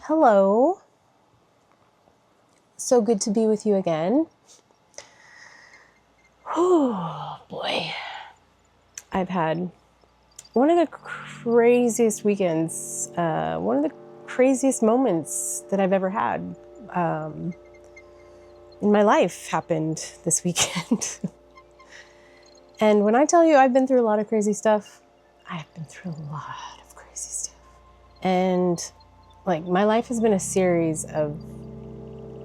Hello. So good to be with you again. Oh boy. I've had one of the craziest weekends, one of the craziest moments that I've ever had in my life happened this weekend. And when I tell you I've been through a lot of crazy stuff, I've been through a lot of crazy stuff. And like my life has been a series of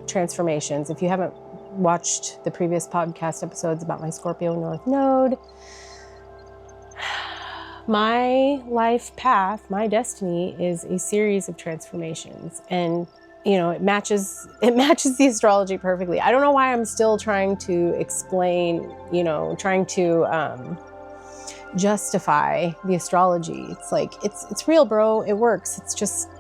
transformations. If you haven't watched the previous podcast episodes about my Scorpio North Node, my life path, my destiny is a series of transformations. And you know, it matches the astrology perfectly. I don't know why I'm still trying to explain, trying to justify the astrology. It's like, it's real, bro. It works. It's just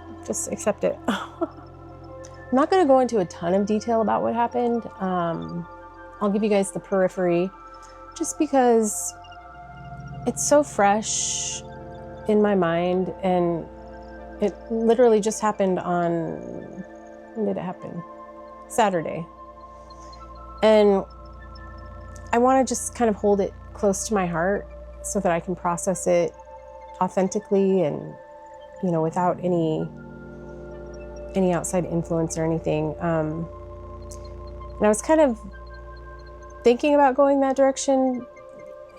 accept it. I'm not going to go into a ton of detail about what happened. I'll give you guys the periphery just because it's so fresh in my mind, and it literally just happened on, when did it happen? Saturday. And I want to just kind of hold it close to my heart so that I can process it authentically and, without any outside influence or anything. And I was kind of thinking about going that direction.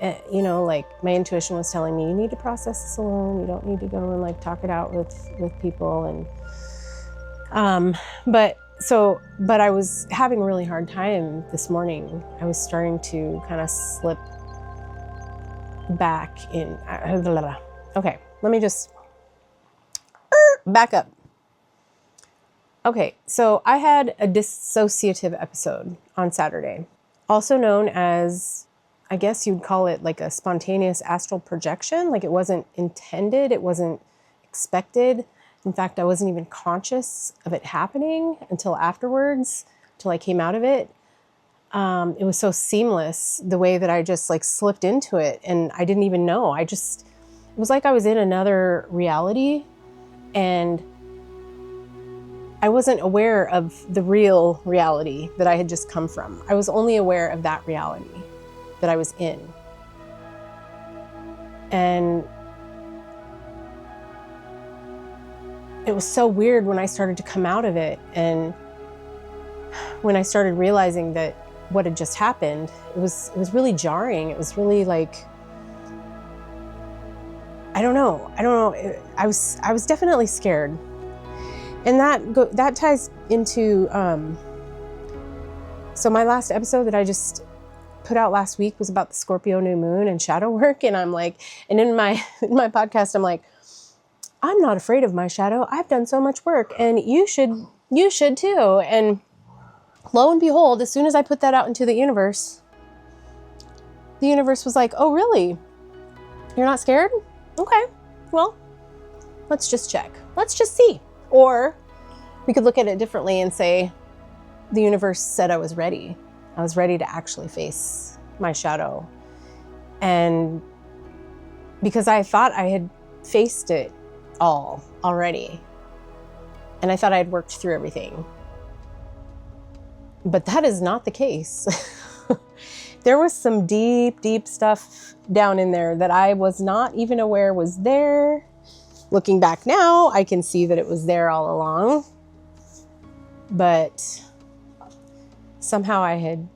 Like my intuition was telling me, you need to process this alone. You don't need to go and like talk it out with people. And, but I was having a really hard time this morning. I was starting to kind of slip back in. Okay, let me just back up. Okay, so I had a dissociative episode on Saturday, also known as, I guess you'd call it like a spontaneous astral projection. Like it wasn't intended, it wasn't expected. In fact, I wasn't even conscious of it happening until afterwards, until I came out of it. It was so seamless, the way that I just like slipped into it, and I didn't even know. It was like I was in another reality, and I wasn't aware of the real reality that I had just come from. I was only aware of that reality that I was in. And it was so weird when I started to come out of it, and when I started realizing that what had just happened, it was really jarring. It was really like, I don't know. I was definitely scared. And that ties into, so my last episode that I just put out last week was about the Scorpio new moon and shadow work. And I'm like, and in my podcast, I'm like, I'm not afraid of my shadow. I've done so much work, and you should too. And lo and behold, as soon as I put that out into the universe was like, oh, really? You're not scared? Okay, well, let's just check. Let's just see. Or we could look at it differently and say, the universe said I was ready. I was ready to actually face my shadow. And because I thought I had faced it all already, and I thought I had worked through everything. But that is not the case. There was some deep, deep stuff down in there that I was not even aware was there. Looking back now, I can see that it was there all along. But somehow I had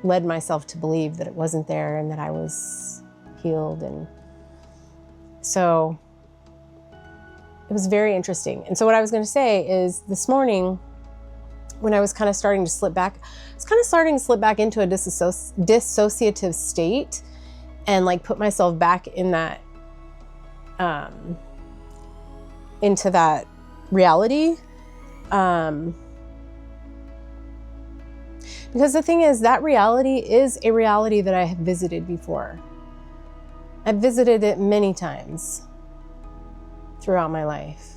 led myself to believe that it wasn't there and that I was healed. And so it was very interesting. And so what I was going to say is this morning, when I was kind of starting to slip back, into a dissociative state and like put myself back in that, into that reality. Because the thing is, that reality is a reality that I have visited before. I've visited it many times throughout my life.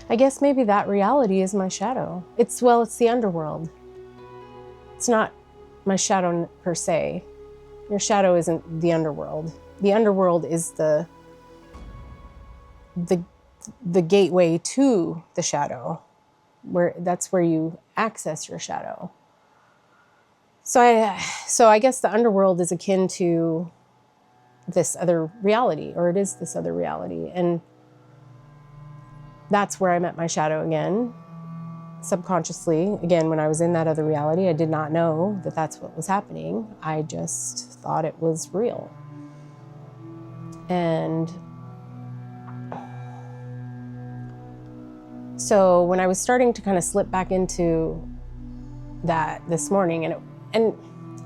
I guess maybe that reality is my shadow. It's the underworld. It's not my shadow per se. Your shadow isn't the underworld. The underworld is the the gateway to the shadow, that's where you access your shadow. So I guess the underworld is akin to this other reality, or it is this other reality. And that's where I met my shadow again, subconsciously. Again, when I was in that other reality, I did not know that that's what was happening. I just thought it was real. And so when I was starting to kind of slip back into that this morning, and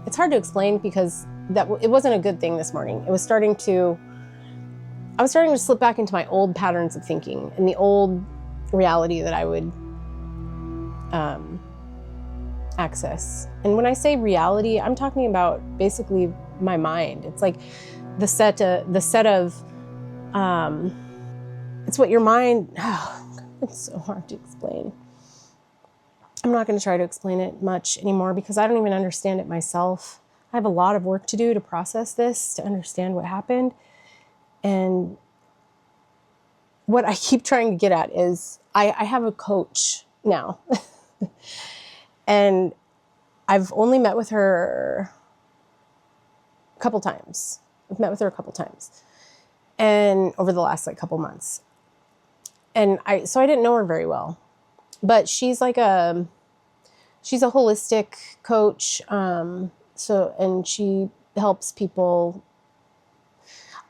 it's hard to explain because it wasn't a good thing this morning. I was starting to slip back into my old patterns of thinking and the old reality that I would access. And when I say reality, I'm talking about basically my mind. It's like the set of it's what your mind, it's so hard to explain. I'm not going to try to explain it much anymore because I don't even understand it myself. I have a lot of work to do to process this, to understand what happened. And what I keep trying to get at is I have a coach now. And I've only met with her a couple times. And over the last couple months. And so I didn't know her very well. But she's she's a holistic coach. And she helps people.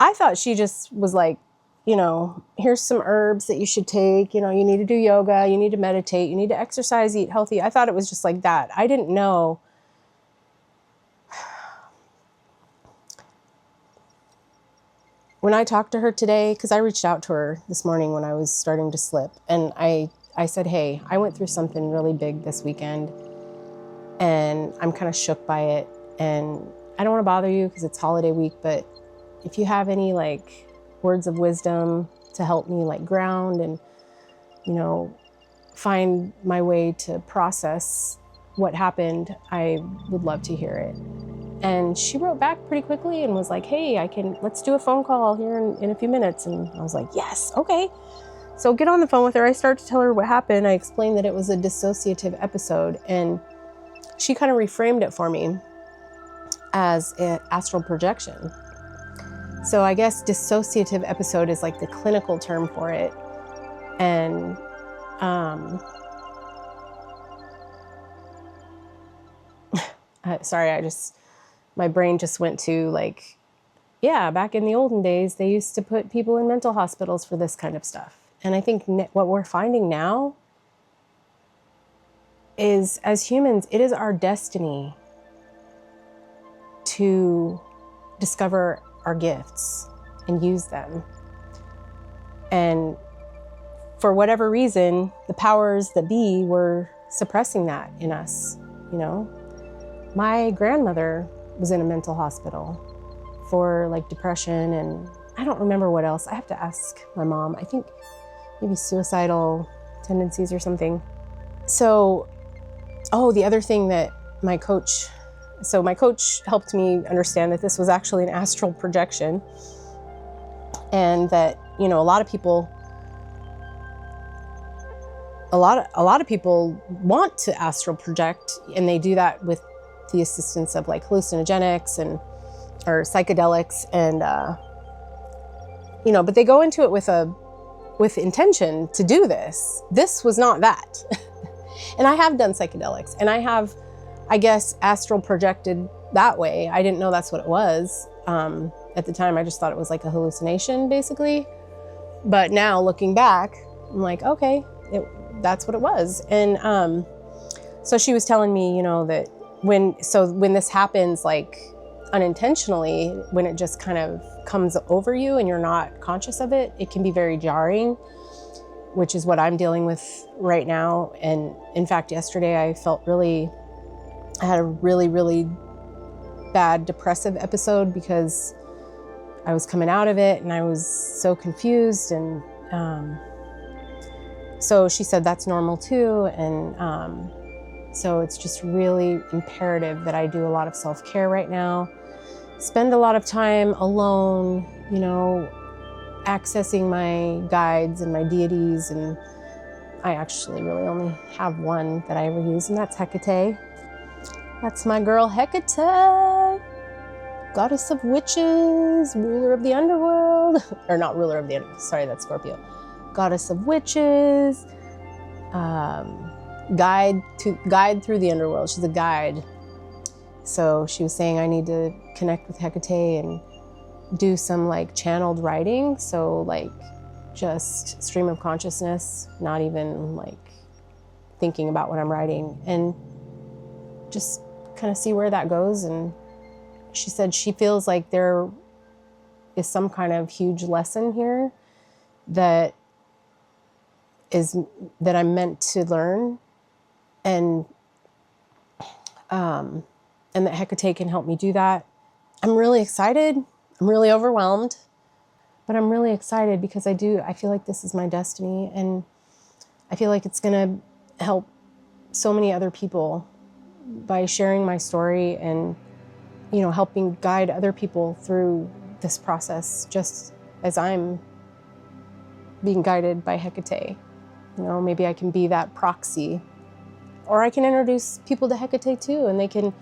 I thought she just was like, here's some herbs that you should take. You need to do yoga, you need to meditate, you need to exercise, eat healthy. I thought it was just like that. I didn't know. When I talked to her today, because I reached out to her this morning when I was starting to slip, and I said, hey, I went through something really big this weekend, and I'm kind of shook by it, and I don't want to bother you because it's holiday week, but if you have any words of wisdom to help me ground and, find my way to process what happened, I would love to hear it. And she wrote back pretty quickly and was like, hey, let's do a phone call here in a few minutes. And I was like, yes, okay. So get on the phone with her. I start to tell her what happened. I explained that it was a dissociative episode, and she kind of reframed it for me as an astral projection. So I guess dissociative episode is the clinical term for it. And sorry, my brain just went to back in the olden days, they used to put people in mental hospitals for this kind of stuff. And I think what we're finding now is, as humans, it is our destiny to discover our gifts and use them. And for whatever reason, the powers that be were suppressing that in us, My grandmother was in a mental hospital for depression, and I don't remember what else. I have to ask my mom. I think maybe suicidal tendencies or something. So, the other thing that my coach helped me understand that this was actually an astral projection, and that, a lot of people want to astral project, and they do that with the assistance of hallucinogenics or psychedelics, and but they go into it with intention to do this. This was not that. And I have done psychedelics, and I have, I guess, astral projected that way. I didn't know that's what it was. At the time, I just thought it was a hallucination, basically. But now, looking back, I'm like, okay, that's what it was. And so she was telling me, that when this happens unintentionally, when it just kind of comes over you and you're not conscious of it, it can be very jarring, which is what I'm dealing with right now. And in fact, yesterday I had a really, really bad depressive episode because I was coming out of it and I was so confused. And so she said that's normal too. And so it's just really imperative that I do a lot of self-care right now, spend a lot of time alone, accessing my guides and my deities, and I actually really only have one that I ever use, and that's Hecate. That's my girl Hecate, goddess of witches, ruler of the underworld, or not ruler of the underworld, sorry, that's Scorpio. Goddess of witches, guide through the underworld. She's a guide. So she was saying I need to connect with Hecate and do some like channeled writing. So like just stream of consciousness, not even like thinking about what I'm writing, and just kind of see where that goes. And she said she feels like there is some kind of huge lesson here that I'm meant to learn, and that Hecate can help me do that. I'm really excited. I'm really overwhelmed, but I'm really excited because I feel like this is my destiny, and I feel like it's gonna help so many other people by sharing my story and, you know, helping guide other people through this process, just as I'm being guided by Hecate. You know, maybe I can be that proxy, or I can introduce people to Hecate too, and they can,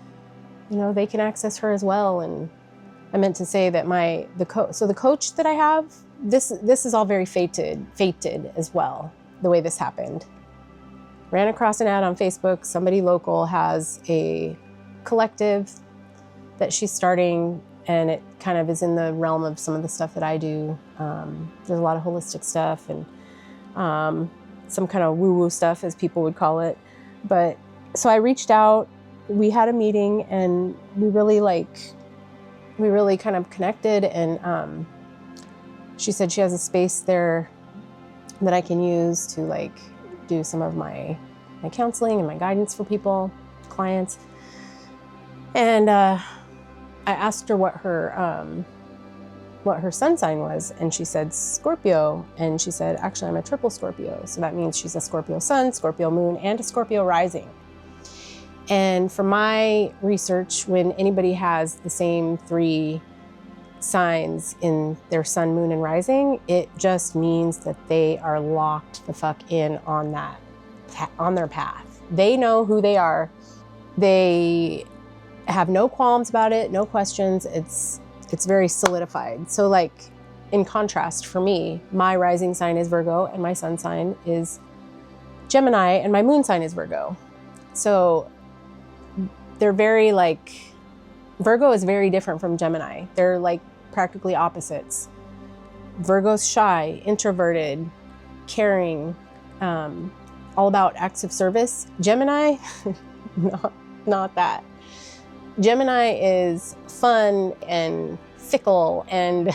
you know, they can access her as well. And I meant to say that the coach that I have, this is all very fated as well, the way this happened. Ran across an ad on Facebook. Somebody local has a collective that she's starting, and it kind of is in the realm of some of the stuff that I do. There's a lot of holistic stuff and some kind of woo-woo stuff, as people would call it. But so I reached out, we had a meeting, and we really kind of connected. And she said she has a space there that I can use to like do some of my counseling and my guidance for people, clients. And I asked her what her sun sign was, and she said Scorpio. And she said, actually, I'm a triple Scorpio. So that means she's a Scorpio sun, Scorpio moon, and a Scorpio rising. And from my research, when anybody has the same 3 signs in their sun, moon, and rising, it just means that they are locked the fuck in on their path. They know who they are. They have no qualms about it, no questions. It's very solidified. So like, in contrast for me, my rising sign is Virgo, and my sun sign is Gemini, and my moon sign is Virgo. So they're very like, Virgo is very different from Gemini. They're like practically opposites. Virgo's shy, introverted, caring, all about acts of service. Gemini, not that. Gemini is fun and fickle and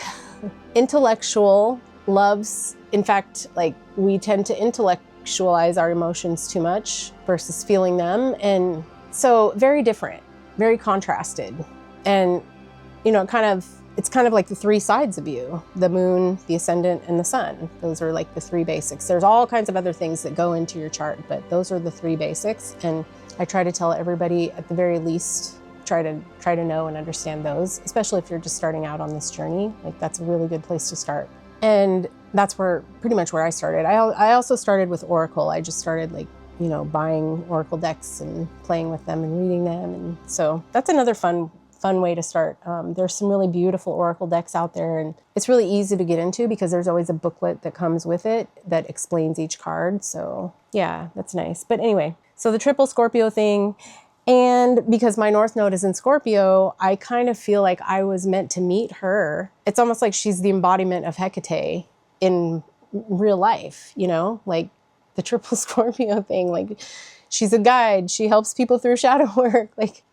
intellectual, loves, in fact, like we tend to intellectualize our emotions too much versus feeling them. And so very different, very contrasted. And, you know, it's kind of like the 3 sides of you, the moon, the ascendant, and the sun. Those are like the 3 basics. There's all kinds of other things that go into your chart, but those are the 3 basics. And I try to tell everybody, at the very least, try to know and understand those, especially if you're just starting out on this journey. Like, that's a really good place to start. And that's pretty much where I started. I also started with Oracle. I just started like, you know, buying Oracle decks and playing with them and reading them. And so that's another fun way to start. There's some really beautiful Oracle decks out there, and it's really easy to get into because there's always a booklet that comes with it that explains each card. So yeah, that's nice. But anyway, so the triple Scorpio thing, and because my North Node is in Scorpio, I kind of feel like I was meant to meet her. It's almost like she's the embodiment of Hecate in real life, you know, like the triple Scorpio thing. Like, she's a guide. She helps people through shadow work. Like,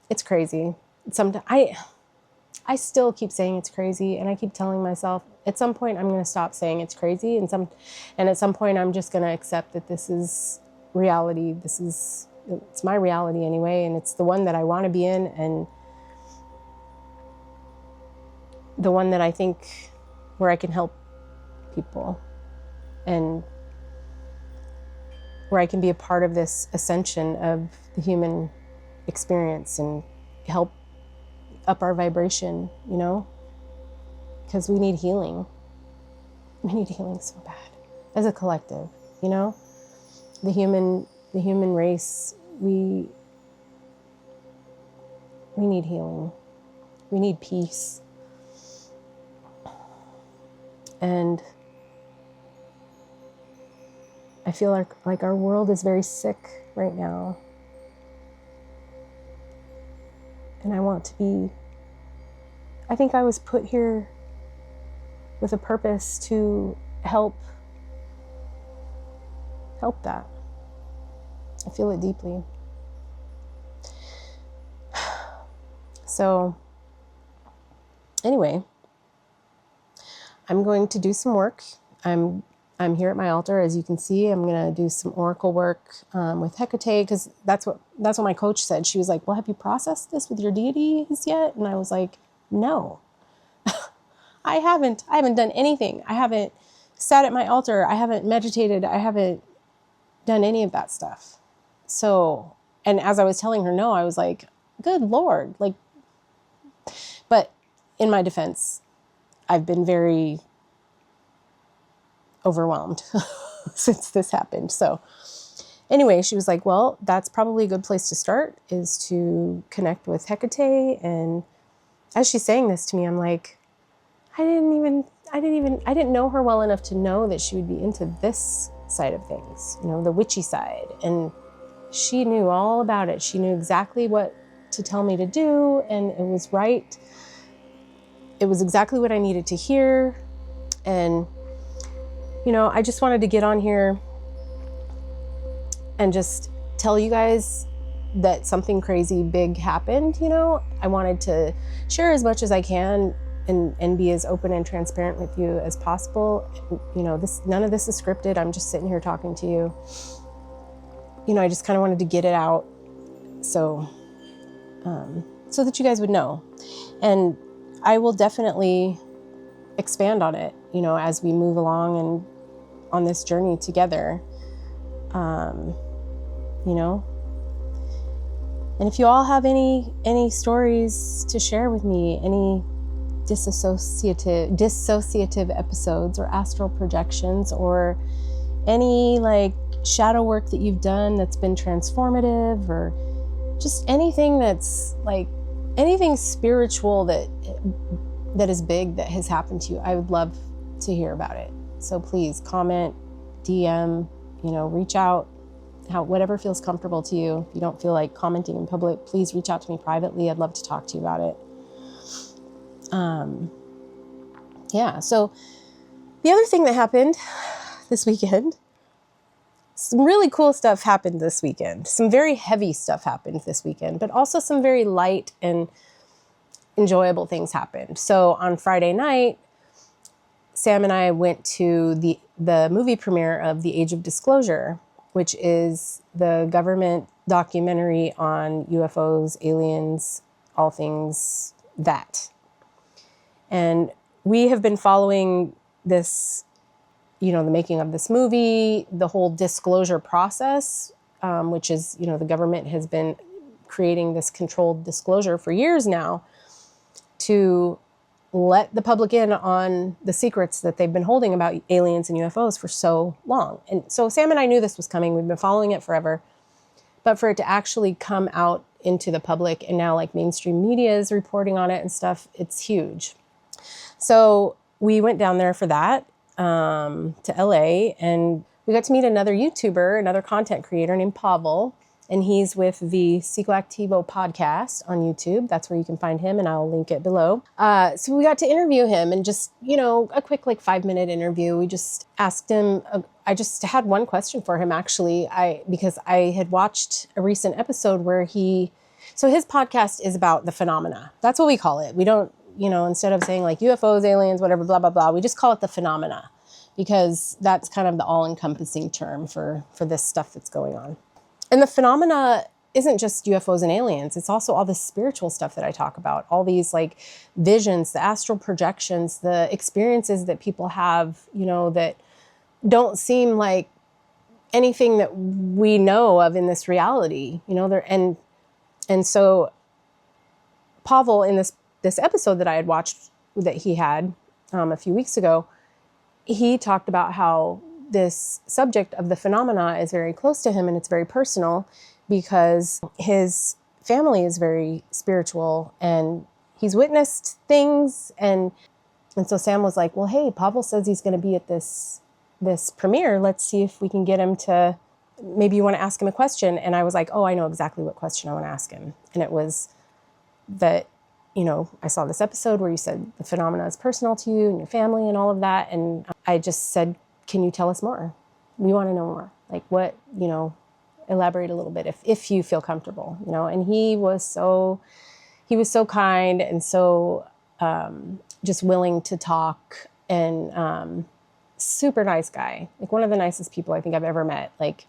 it's crazy. Sometimes I still keep saying it's crazy, and I keep telling myself at some point I'm going to stop saying it's crazy, and at some point I'm just going to accept that this is reality. It's my reality anyway, and it's the one that I want to be in, and the one that I think where I can help people, and where I can be a part of this ascension of the human experience and help up our vibration, you know, because we need healing. We need healing so bad as a collective, you know? The human race, we need healing. We need peace. And I feel like our world is very sick right now. And I think I was put here with a purpose to help that. I feel it deeply. So anyway, I'm going to do some work. I'm here at my altar, as you can see. I'm going to do some oracle work with Hecate, because that's what my coach said. She was like, well, have you processed this with your deities yet? And I was like, no, I haven't done anything. I haven't sat at my altar. I haven't meditated. I haven't done any of that stuff. So, and as I was telling her no, I was like, good Lord, like, but in my defense, I've been very overwhelmed since this happened. So anyway, she was like, well, that's probably a good place to start, is to connect with Hecate. And as she's saying this to me, I'm like, I didn't know her well enough to know that she would be into this side of things, you know, the witchy side. And she knew all about it. She knew exactly what to tell me to do, and it was right. It was exactly what I needed to hear. And, you know, I just wanted to get on here and just tell you guys that something crazy big happened. You know, I wanted to share as much as I can and be as open and transparent with you as possible. You know, none of this is scripted. I'm just sitting here talking to you. You know, I just kind of wanted to get it out so that you guys would know. And I will definitely expand on it, you know, as we move along and on this journey together. You know, and if you all have any stories to share with me, any dissociative episodes or astral projections, or any like shadow work that you've done that's been transformative, or just anything that's like anything spiritual that is big that has happened to you, I would love to hear about it. So please comment, DM, you know, reach out, whatever feels comfortable to you. If you don't feel like commenting in public, please reach out to me privately. I'd love to talk to you about it. Yeah, so the other thing that happened this weekend, some really cool stuff happened this weekend. Some very heavy stuff happened this weekend, but also some very light and enjoyable things happened. So on Friday night, Sam and I went to the movie premiere of The Age of Disclosure, which is the government documentary on UFOs, aliens, all things that. And we have been following this, you know, the making of this movie, the whole disclosure process, which is, you know, the government has been creating this controlled disclosure for years now to let the public in on the secrets that they've been holding about aliens and UFOs for so long. And so Sam and I knew this was coming. We've been following it forever. But for it to actually come out into the public, and now like mainstream media is reporting on it and stuff, it's huge. So we went down there for that, to LA, and we got to meet another YouTuber, another content creator named Pavel. And he's with the Psychoactivo podcast on YouTube. That's where you can find him, and I'll link it below. So we got to interview him, and just, you know, a quick like 5-minute interview. We just asked him, I just had one question for him actually, because I had watched a recent episode where so his podcast is about the phenomena. That's what we call it. We don't, you know, instead of saying like UFOs, aliens, whatever, blah, blah, blah, we just call it the phenomena, because that's kind of the all-encompassing term for this stuff that's going on. And the phenomena isn't just UFOs and aliens. It's also all this spiritual stuff that I talk about, all these like visions, the astral projections, the experiences that people have, you know, that don't seem like anything that we know of in this reality, you know, and so Pavel, in this episode that I had watched that he had a few weeks ago, he talked about how this subject of the phenomena is very close to him and it's very personal because his family is very spiritual and he's witnessed things. And so Sam was like, well, hey, Pavel says he's going to be at this premiere. Let's see if we can get him to, maybe you want to ask him a question. And I was like, oh, I know exactly what question I want to ask him. And it was that, I saw this episode where you said the phenomena is personal to you and your family and all of that. And I just said, can you tell us more? We want to know more. Like what, elaborate a little bit if you feel comfortable, And he was so kind and so just willing to talk and super nice guy, like one of the nicest people I think I've ever met, like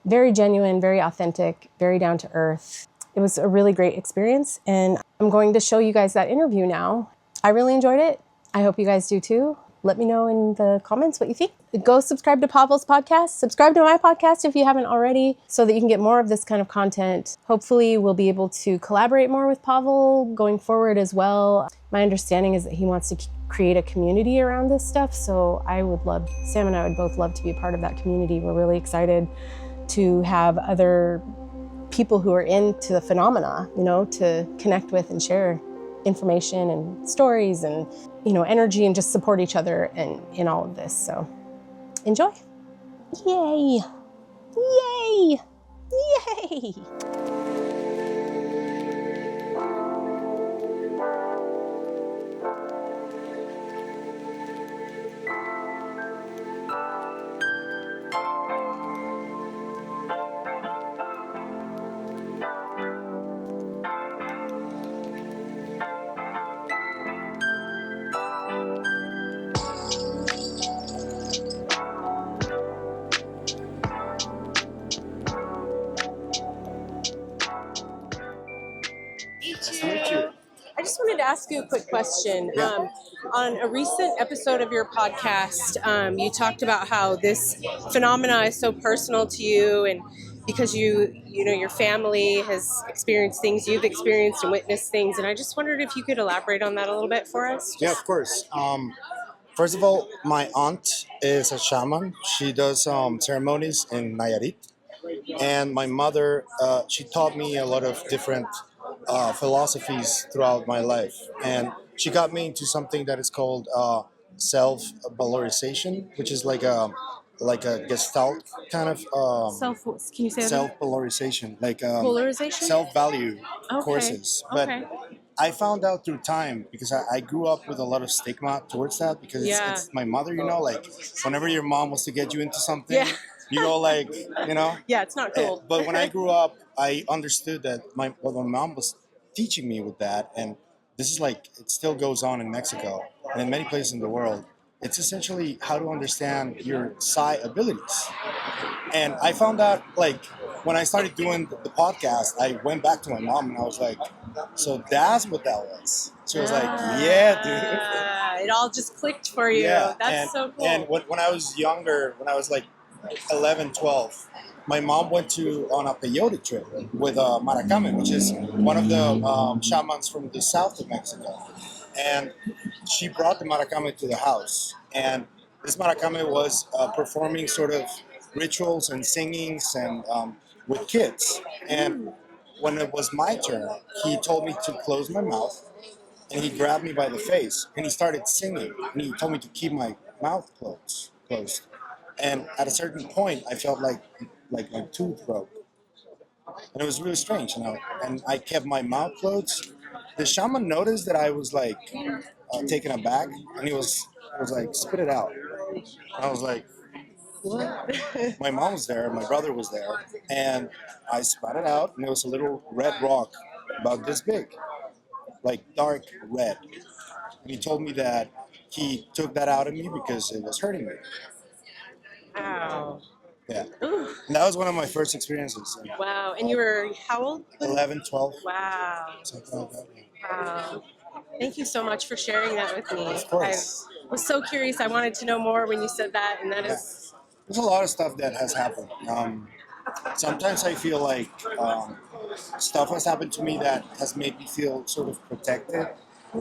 very genuine, very authentic, very down to earth. It was a really great experience, and I'm going to show you guys that interview now. I really enjoyed it. I hope you guys do too. Let me know in the comments what you think. Go subscribe to Pavel's podcast. Subscribe to my podcast if you haven't already so that you can get more of this kind of content. Hopefully we'll be able to collaborate more with Pavel going forward as well. My understanding is that he wants to create a community around this stuff. So Sam and I would both love to be a part of that community. We're really excited to have other people who are into the phenomena, to connect with and share information and stories and, energy and just support each other in all of this. So enjoy. Yay. Yay. Yay. I just wanted to ask you a quick question. Yeah. On a recent episode of your podcast, you talked about how this phenomena is so personal to you, and because your family has experienced things, you've experienced and witnessed things, and I just wondered if you could elaborate on that a little bit for us. Yeah, of course. First of all, my aunt is a shaman. She does ceremonies in Nayarit. And my mother, she taught me a lot of different philosophies throughout my life. And she got me into something that is called self-valorization, which is like a gestalt kind of Can you say that? self-valorization, like Polarization? self-value Okay. courses. But Okay. I found out through time because I grew up with a lot of stigma towards that because it's my mother, like whenever your mom wants to get you into something, Yeah. you go like, Yeah, it's not cool. But when I grew up, I understood that what my mom was teaching me with that, and this is like, it still goes on in Mexico and in many places in the world. It's essentially how to understand your psi abilities. And I found out, like, when I started doing the podcast, I went back to my mom and I was like, so that's what that was. She was like, yeah, dude. It all just clicked for you. Yeah. That's so cool. And when I was younger, when I was like 11, 12, my mom went on a peyote trip with Maracame, which is one of the shamans from the south of Mexico. And she brought the Maracame to the house. And this Maracame was performing sort of rituals and singings and with kids. And when it was my turn, he told me to close my mouth, and he grabbed me by the face and he started singing, and he told me to keep my mouth closed. And at a certain point, I felt like my tooth broke, and it was really strange. And I kept my mouth closed. The shaman noticed that I was like taken aback, and he was like, "Spit it out." And I was like, What? my mom was there, my brother was there, and I spat it out, and it was a little red rock about this big, like dark red. And he told me that he took that out of me because it was hurting me. Wow. Yeah. Ooh. And that was one of my first experiences. Wow. And you were how old? 11, 12. Wow. Something like that. Wow. Thank you so much for sharing that with me. Of course. I was so curious. I wanted to know more when you said that, and that is. There's a lot of stuff that has happened. Sometimes I feel like stuff has happened to me that has made me feel sort of protected. I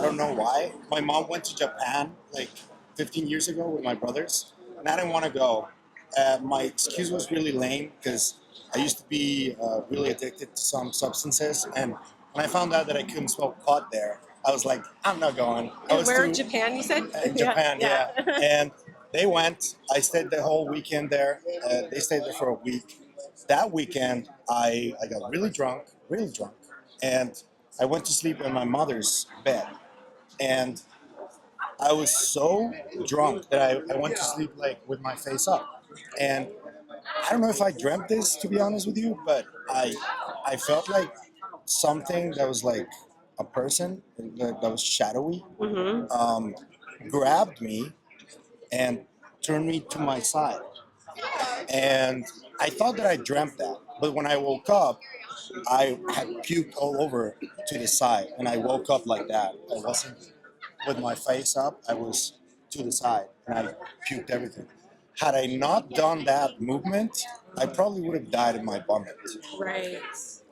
don't know why. My mom went to Japan like 15 years ago with my brothers, and I didn't want to go. My excuse was really lame because I used to be really addicted to some substances, and when I found out that I couldn't smoke pot there, I was like, I'm not going. I was Where too in Japan, you said? in Japan, yeah. And they went. I stayed the whole weekend there. They stayed there for a week. That weekend, I got really drunk, and I went to sleep in my mother's bed, and I was so drunk that I went to sleep like with my face up, and I don't know if I dreamt this, to be honest with you, but I felt like something that was like a person that was shadowy Mm-hmm. grabbed me and turned me to my side. And I thought that I dreamt that, but when I woke up, I had puked all over to the side, and I woke up like that. I wasn't with my face up, I was to the side, and I puked everything. Had I not done that movement, I probably would have died in my vomit. Right. Yeah.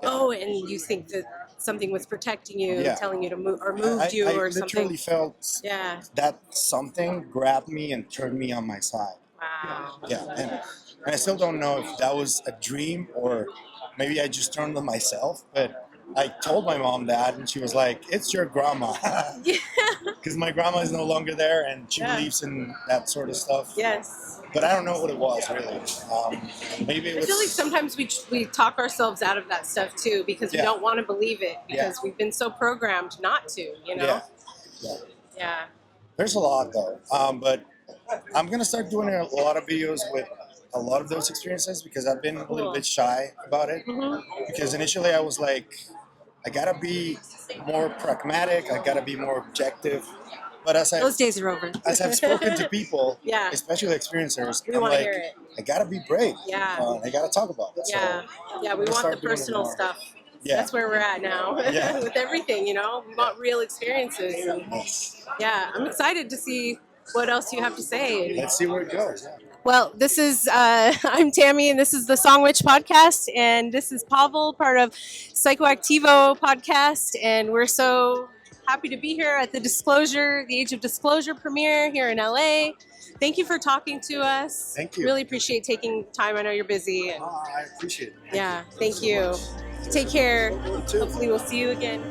Oh, and you think that something was protecting you, Yeah. telling you to move, or moved you, I or literally something. felt Yeah. that something grabbed me and turned me on my side. Wow. Yeah, and I still don't know if that was a dream or maybe I just turned on myself. But I told my mom that, and she was like, "It's your grandma," Yeah. because my grandma is no longer there, and she Yeah. believes in that sort of stuff. Yes. But I don't know what it was really. Maybe it I was. feel like sometimes we talk ourselves out of that stuff too because we Yeah. don't want to believe it because Yeah. we've been so programmed not to, you know? Yeah, yeah. Yeah. There's a lot though, but I'm gonna start doing a lot of videos with a lot of those experiences because I've been a little Cool. bit shy about it. Mm-hmm. Because initially I was like, I gotta be more pragmatic, I gotta be more objective. But Those days are over. as I've spoken to people, Yeah. especially experiencers, We I'm want to like, hear it. I gotta be brave. Yeah. I gotta talk about it. Yeah. So Yeah. We I'm gonna want the start doing it personal more. stuff. Yeah. That's where we're at now Yeah. with everything, you know? We want real experiences. And Yes. yeah, I'm excited to see what else you have to say. Let's see where it goes. Yeah. Well, this is, I'm Tammy, and this is the Song Witch podcast, and this is Pavel, part of Psychoactivo podcast, and we're so happy to be here at the The Age of Disclosure premiere here in LA. Thank you for talking to us. Thank you. Really appreciate taking time. I know you're busy. I appreciate it. Yeah, thank so you. much. Take care. You too. Hopefully we'll see you again.